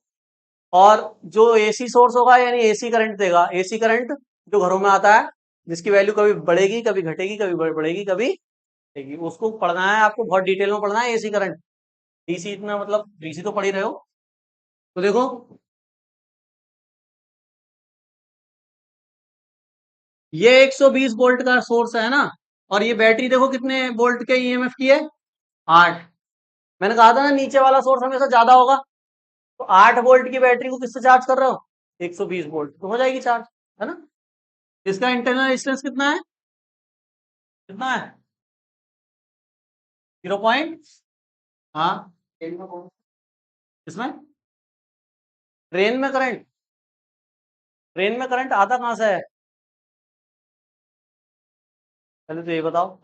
और जो एसी सोर्स होगा यानी एसी करंट देगा, एसी करंट जो घरों में आता है, जिसकी वैल्यू कभी बढ़ेगी कभी घटेगी, कभी बढ़ेगी कभी घटेगी, उसको पढ़ना है आपको, बहुत डिटेल में पढ़ना है एसी करंट। डीसी इतना मतलब डीसी तो पढ़ ही रहे हो। तो देखो, ये 120 वोल्ट का सोर्स है ना, और ये बैटरी देखो कितने वोल्ट के ईएमएफ की है, 8। मैंने कहा था ना नीचे वाला सोर्स हमेशा ज्यादा होगा। तो 8 वोल्ट की बैटरी को किससे चार्ज कर रहे हो, 120 वोल्ट तो हो जाएगी चार्ज, है ना। इसका इंटरनल रेजिस्टेंस कितना है, कितना है? 0 पॉइंट, हाँ। इसमें ट्रेन में करंट, ट्रेन में करंट आता कहां से है, पहले तो ये बताओ।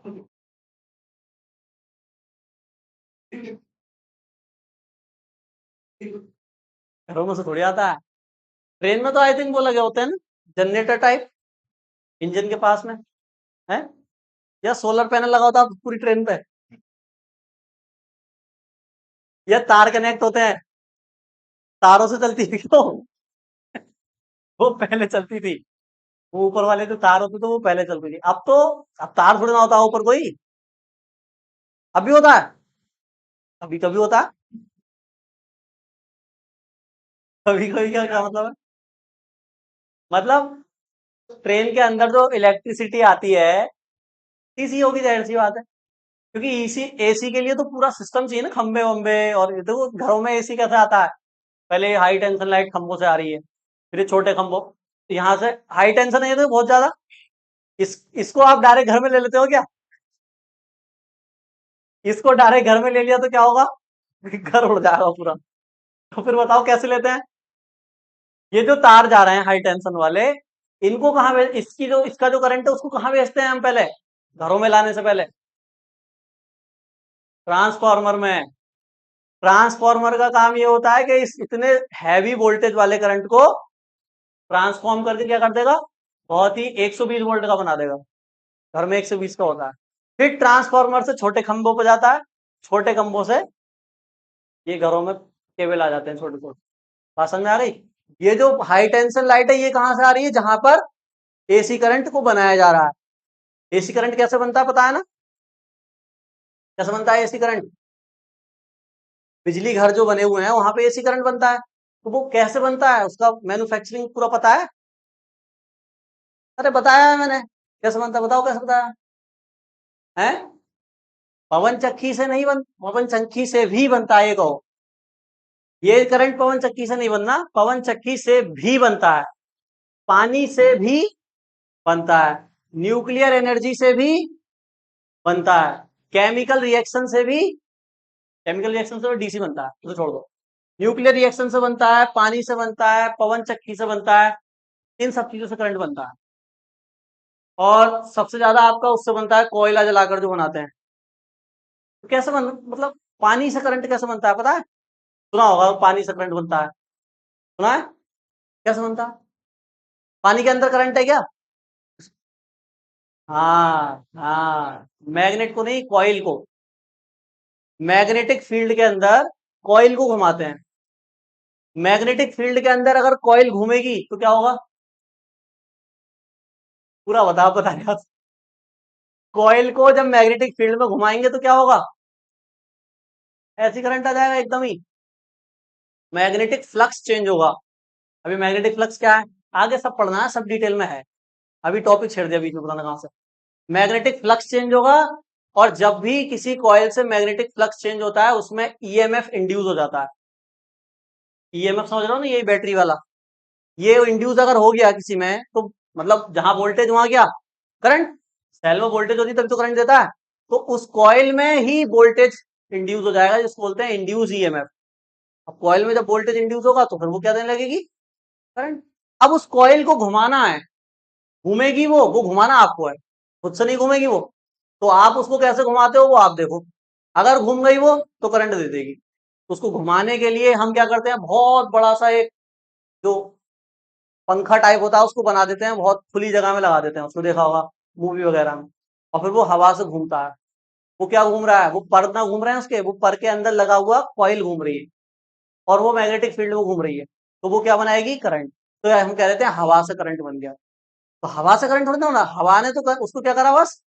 घरों में से थोड़ी आता है, ट्रेन में तो आई थिंक वो लगे होते हैं ना, जनरेटर टाइप, इंजन के पास में है, या सोलर पैनल लगा होता है पूरी ट्रेन पे, या तार कनेक्ट होते हैं, तारों से चलती है क्यों, वो पहले चलती थी, वो ऊपर वाले जो तार होते थे वो पहले चलती थी, अब तो, अब तार थोड़ी ना होता है ऊपर कोई, अभी होता है, कभी कभी होता है, कभी कभी क्या क्या मतलब है, मतलब ट्रेन के अंदर जो इलेक्ट्रिसिटी आती है, इसी होगी, जाहिर सी बात है, क्योंकि इसी एसी के लिए तो पूरा सिस्टम चाहिए ना, खंबे वंबे, और ये देखो घरों में एसी कैसे आता है, पहले हाई टेंशन लाइट खंभों से आ रही है, फिर ये छोटे खंभों, यहाँ से हाई टेंशन है ये तो बहुत ज्यादा, इसको आप डायरेक्ट घर में ले लेते हो क्या, इसको डायरेक्ट घर में ले लिया तो क्या होगा, घर उड़ जाएगा पूरा। तो फिर बताओ कैसे लेते हैं, ये जो तार जा रहे हैं हाई टेंशन वाले, इनको कहाँ इसकी जो इसका जो करंट है उसको कहाँ भेजते हैं हम पहले, घरों में लाने से पहले, ट्रांसफार्मर में। ट्रांसफार्मर का काम ये होता है कि इस इतने हैवी वोल्टेज वाले करंट को ट्रांसफॉर्म करके क्या कर देगा, बहुत ही 120 वोल्ट का बना देगा, घर में 120 का होता है, फिर ट्रांसफार्मर से छोटे खंभों पर जाता है, छोटे खंभों से ये घरों में केबल आ जाते हैं छोटे छोटे। बात समझ में आ गई। ये जो हाई टेंशन लाइट है ये कहां से आ रही है, जहां पर एसी करंट को बनाया जा रहा है। एसी करंट कैसे बनता है पता है ना, कैसे बनता है एसी करंट, बिजली घर जो बने हुए हैं वहां पे एसी करंट बनता है, तो वो कैसे बनता है उसका मैन्युफैक्चरिंग पूरा पता है, अरे बताया है मैंने, कैसे बनता है बताओ कैसे बताया है, पवन चक्की से नहीं बन, पवन चक्की से भी बनता है, ये कहो, ये करंट पवन चक्की से नहीं बनना, पवन चक्की से भी बनता है, पानी से भी बनता है, न्यूक्लियर एनर्जी से भी बनता है, केमिकल रिएक्शन से भी, केमिकल रिएक्शन से तो डीसी बनता है, उसे छोड़ दो, न्यूक्लियर रिएक्शन से बनता है, पानी से बनता है, पवन चक्की से बनता है, इन सब चीजों से करंट बनता है। और सबसे ज्यादा आपका उससे बनता है कोयला जलाकर जो बनाते हैं। तो कैसे बन, मतलब पानी से करंट कैसे बनता है पता है, सुना होगा पानी से करंट बनता है, सुना है, कैसे बनता है, पानी के अंदर करंट है क्या, हाँ हाँ, मैग्नेट को नहीं, कॉइल को, मैग्नेटिक फील्ड के अंदर कॉइल को घुमाते हैं, मैग्नेटिक फील्ड के अंदर अगर कॉइल घूमेगी तो क्या होगा, पूरा बताओ पता नहीं, कॉइल को जब मैग्नेटिक फील्ड में घुमाएंगे तो क्या होगा, ऐसी करंट आ जाएगा एकदम ही, मैग्नेटिक फ्लक्स चेंज होगा। अभी मैग्नेटिक फ्लक्स क्या है, आगे सब पढ़ना है, सब डिटेल में है, अभी टॉपिक छेड़ दिया बीच में, पता ना कहां से। मैग्नेटिक फ्लक्स चेंज होगा, और जब भी किसी कॉइल से मैग्नेटिक फ्लक्स चेंज होता है उसमें ईएमएफ इंड्यूस हो जाता है, ईएमएफ समझ रहे हो ना, ये बैटरी वाला, ये इंड्यूस अगर हो गया किसी में तो मतलब जहां वोल्टेज वहां क्या, करंट, सेल में वोल्टेज होती है तभी तो करंट देता है, तो उस कॉइल में ही वोल्टेज इंड्यूस हो जाएगा, जिसको बोलते हैं इंड्यूस ईएमएफ। अब कॉइल में जब वोल्टेज इंड्यूस होगा तो फिर वो क्या देने लगेगी, करंट। अब उस कॉइल को घुमाना है, घूमेगी वो घुमाना आपको है, खुद से नहीं घूमेगी वो। तो आप उसको कैसे घुमाते हो वो आप देखो। अगर घूम गई वो तो करंट दे देगी। उसको घुमाने के लिए हम क्या करते हैं, बहुत बड़ा सा एक जो पंखा टाइप होता है उसको बना देते हैं, बहुत खुली जगह में लगा देते हैं, उसको देखा होगा मूवी वगैरह में। और फिर वो हवा से घूमता है। वो क्या घूम रहा है, वो पर ना घूम रहे हैं उसके, वो पर के अंदर लगा हुआ कॉइल घूम रही है और वो मैग्नेटिक फील्ड में घूम रही है। तो वो क्या बनाएगी, करंट। तो हम कह देते हैं हवा से करंट बन गया। तो हवा से करंट थोड़ी ना होना, हवा ने तो उसको क्या करा, बस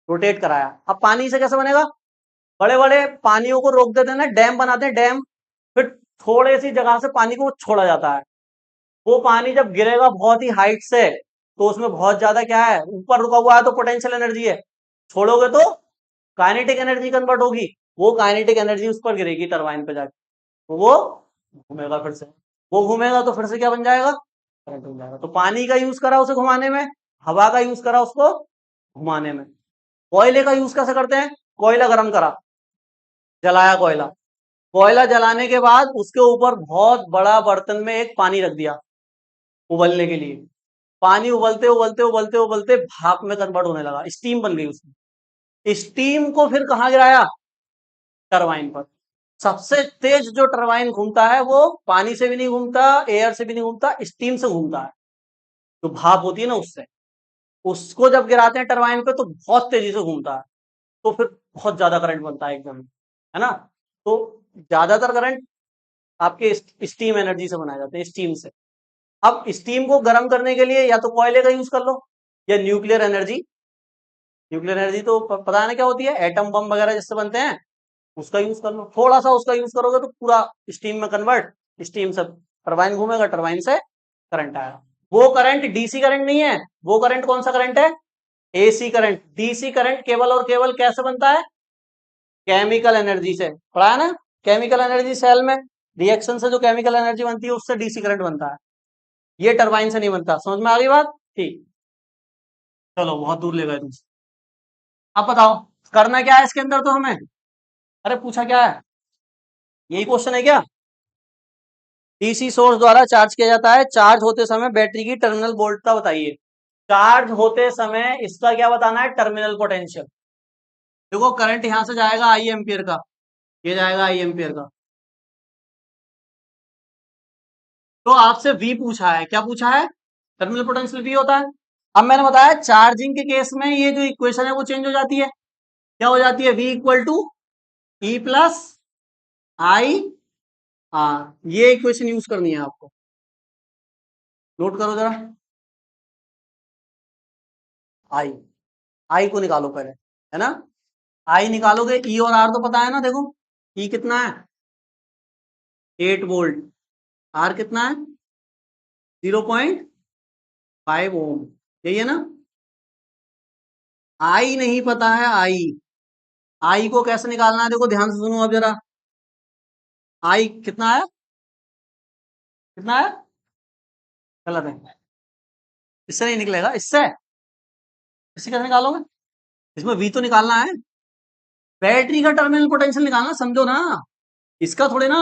रोटेट कराया। अब पानी से कैसे बनेगा, बड़े बड़े पानियों को रोक देते हैं ना, डैम बनाते हैं डैम, फिर थोड़े सी जगह से पानी को छोड़ा जाता है। वो पानी जब गिरेगा बहुत ही हाइट से, तो उसमें बहुत ज्यादा क्या है, ऊपर रुका हुआ है तो पोटेंशियल एनर्जी है, छोड़ोगे तो काइनेटिक एनर्जी कन्वर्ट होगी। वो काइनेटिक एनर्जी उस पर गिरेगी टरबाइन पे जाके, तो वो घूमेगा फिर से। वो घूमेगा तो फिर से क्या बन जाएगा, करंट बन जाएगा। तो पानी का यूज करा उसे घुमाने में, हवा का यूज करा उसको घुमाने में। कोयले का यूज कैसे करते हैं, कोयला गर्म करा, जलाया कोयला, कोयला जलाने के बाद उसके ऊपर बहुत बड़ा बर्तन में एक पानी रख दिया उबलने के लिए। पानी उबलते उबलते उबलते उबलते भाप में कन्वर्ट होने लगा, स्टीम बन गई उसमें। स्टीम को फिर कहाँ गिराया, टरबाइन पर। सबसे तेज जो टरबाइन घूमता है वो पानी से भी नहीं घूमता, एयर से भी नहीं घूमता, स्टीम से घूमता है। जो भाप होती है ना उससे, उसको जब गिराते हैं टरबाइन पे तो बहुत तेजी से घूमता है। तो फिर बहुत ज्यादा करंट बनता है एकदम, है ना। तो ज्यादातर करंट आपके स्टीम एनर्जी से बनाए जाते हैं, स्टीम से। अब स्टीम को गर्म करने के लिए या तो कोयले का यूज कर लो या न्यूक्लियर एनर्जी। न्यूक्लियर एनर्जी तो पता है ना क्या होती है, एटम बम वगैरह जिससे बनते हैं, उसका यूज कर लो। थोड़ा सा उसका यूज करोगे तो पूरा स्टीम में कन्वर्ट, स्टीम से टरबाइन घूमेगा, टरबाइन से करंट आएगा। वो करंट डीसी करंट नहीं है, वो करंट कौन सा करंट है, एसी करंट। डीसी करंट केवल और केवल कैसे बनता है, केमिकल एनर्जी से, पढ़ा है ना। केमिकल एनर्जी सेल में रिएक्शन से जो केमिकल एनर्जी बनती है उससे डीसी करंट बनता है। ये टरबाइन से नहीं बनता, समझ में आ गई बात, ठीक। चलो बहुत दूर ले गए तुम। अब बताओ करना क्या है इसके अंदर, तो हमें, अरे पूछा क्या है, यही क्वेश्चन है क्या। डीसी सोर्स द्वारा चार्ज किया जाता है, चार्ज होते समय बैटरी की टर्मिनल वोल्टता बताइए। चार्ज होते समय इसका क्या बताना है, टर्मिनल पोटेंशियल। देखो करंट यहां से जाएगा आई एम्पियर का, ये जाएगा आई एम्पियर का। तो आपसे वी पूछा है, क्या पूछा है, टर्मिनल पोटेंशियल वी होता है। अब मैंने बताया चार्जिंग के केस में ये जो इक्वेशन है वो चेंज हो जाती है, क्या हो जाती है, V equal to E plus I R. ये इक्वेशन यूज करनी है आपको, नोट करो जरा। आई, आई को निकालो पहले, है ना। आई निकालोगे, ई और आर तो पता है ना, देखो ई कितना है 8 वोल्ट, आर कितना है 0.5 ओम, यही है ना। आई नहीं पता है, आई, आई को कैसे निकालना है, देखो ध्यान से सुनो अब जरा। आई कितना है, कितना है, गलत है, इससे नहीं निकलेगा, इससे, इससे कैसे निकालोगे, इसमें वी तो निकालना है, बैटरी का टर्मिनल पोटेंशियल निकालना, समझो ना, इसका थोड़े ना,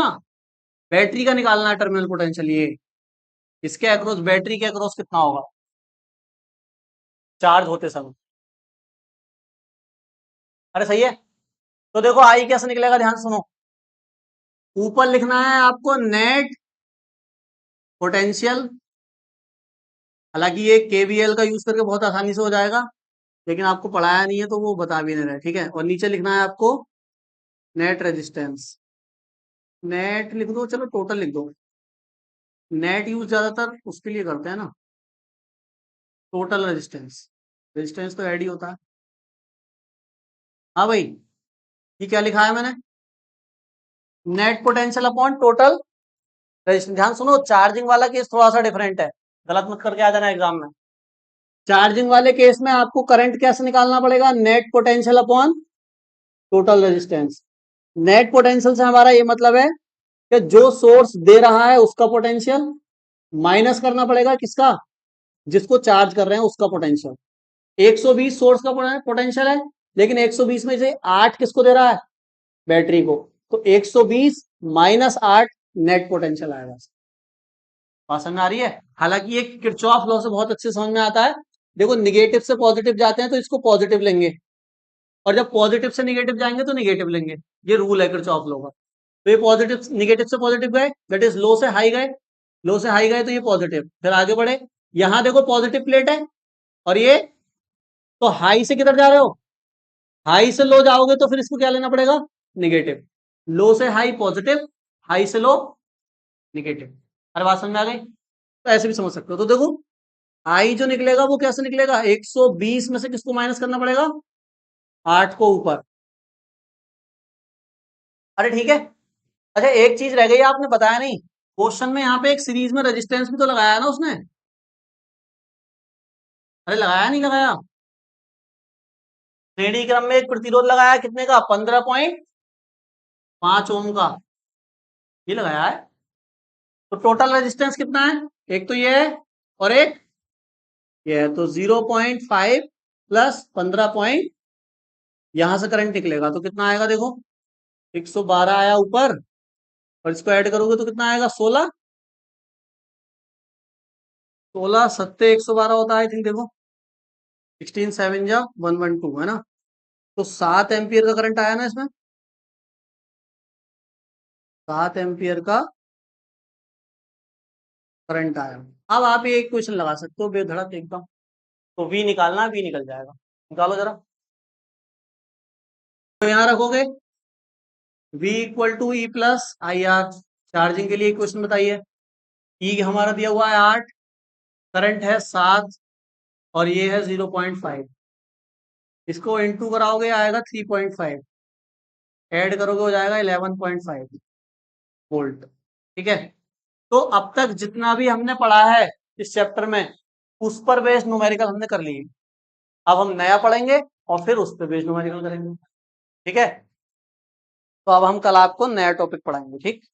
बैटरी का निकालना है टर्मिनल पोटेंशियल। ये इसके अक्रॉस, बैटरी के अक्रॉस कितना होगा चार्ज होते समय। अरे सही है। तो देखो आई कैसे निकलेगा, ध्यान से सुनो। ऊपर लिखना है आपको नेट पोटेंशियल, हालांकि ये केवीएल का यूज करके बहुत आसानी से हो जाएगा, लेकिन आपको पढ़ाया नहीं है तो वो बता भी नहीं रहे, ठीक है। और नीचे लिखना है आपको नेट रेजिस्टेंस, नेट लिख दो, चलो टोटल लिख दो। नेट यूज ज्यादातर उसके लिए करते हैं ना, टोटल रेजिस्टेंस, रेजिस्टेंस तो ऐड ही होता है। हाँ भाई, ये क्या लिखा है मैंने, net potential upon total resistance. ध्यान सुनो, चार्जिंग वाला केस थोड़ा सा डिफरेंट है, गलत मत करके आ जाना एग्जाम में। चार्जिंग वाले केस में आपको करंट कैसे निकालना पड़ेगा, net potential upon total resistance. Net potential से हमारा ये मतलब है कि जो सोर्स दे रहा है उसका पोटेंशियल माइनस करना पड़ेगा किसका, जिसको चार्ज कर रहे हैं उसका पोटेंशियल। 120 सोर्स का पोटेंशियल है, लेकिन 120 में से 8 किसको दे रहा है? बैटरी को। तो 120 माइनस 8 नेट पोटेंशियल आएगा। बात समझ में आ रही है? हालांकि ये किरचॉफ लॉ से बहुत अच्छे समझ में आता है। देखो निगेटिव से पॉजिटिव जाते हैं तो इसको पॉजिटिव लेंगे, और जब पॉजिटिव से निगेटिव जाएंगे तो निगेटिव लेंगे। ये रूल है किरचॉफ लॉ का। तो ये पॉजिटिव निगेटिव से पॉजिटिव गए, दैट इज लो से हाई गए, लो से हाई गए तो ये पॉजिटिव। फिर आगे बढ़े, यहां देखो पॉजिटिव प्लेट है और ये, तो हाई से किधर जा रहे हो? हाई से लो जाओगे तो फिर इसको क्या लेना पड़ेगा? निगेटिव। लो से हाई पॉजिटिव, हाई से लो निगेटिव। अरे बात समझ में आ गई? तो ऐसे भी समझ सकते हो। तो देखो आई जो निकलेगा वो कैसे निकलेगा? 120 में से किसको माइनस करना पड़ेगा? 8 को ऊपर। अरे ठीक है। अच्छा एक चीज रह गई आपने बताया नहीं, क्वेश्चन में यहाँ पे एक सीरीज में रेजिस्टेंस भी तो लगाया है ना उसने? अरे लगाया नहीं लगाया? श्रेणी क्रम में एक प्रतिरोध लगाया, कितने का? 15.5 ओम का, ये लगाया है। तो टोटल रेजिस्टेंस कितना है? एक तो ये है और एक ये है, तो 0.5 प्लस 15 पॉइंट, यहां से करंट निकलेगा तो कितना आएगा देखो? 112 आया ऊपर, और इसको ऐड करोगे तो कितना आएगा? 16। 16 सत्ते 112 होता है आई थिंक। देखो 16 7 जा 112 है ना? तो 7 एम्पियर का करंट आया ना इसमें, 7 एम्पियर का करंट आया। अब आप ये एक क्वेश्चन लगा सकते हो बेधड़क एकदम। तो वी निकालना, वी निकल जाएगा, निकालो जरा। तो यहां रखोगे V equal to E plus I R. Charging के लिए क्वेश्चन बताइए। ई हमारा दिया हुआ है 8, करंट है 7, और ये है 0.5। इसको इनटू कराओगे आएगा 3.5, ऐड करोगे हो जाएगा 11.5 वोल्ट। ठीक है। तो अब तक जितना भी हमने पढ़ा है इस चैप्टर में, उस पर बेस्ड न्यूमेरिकल हमने कर लिए। अब हम नया पढ़ेंगे और फिर उस पर बेस्ड न्यूमेरिकल करेंगे। ठीक है। तो अब हम कल आपको नया टॉपिक पढ़ाएंगे। ठीक।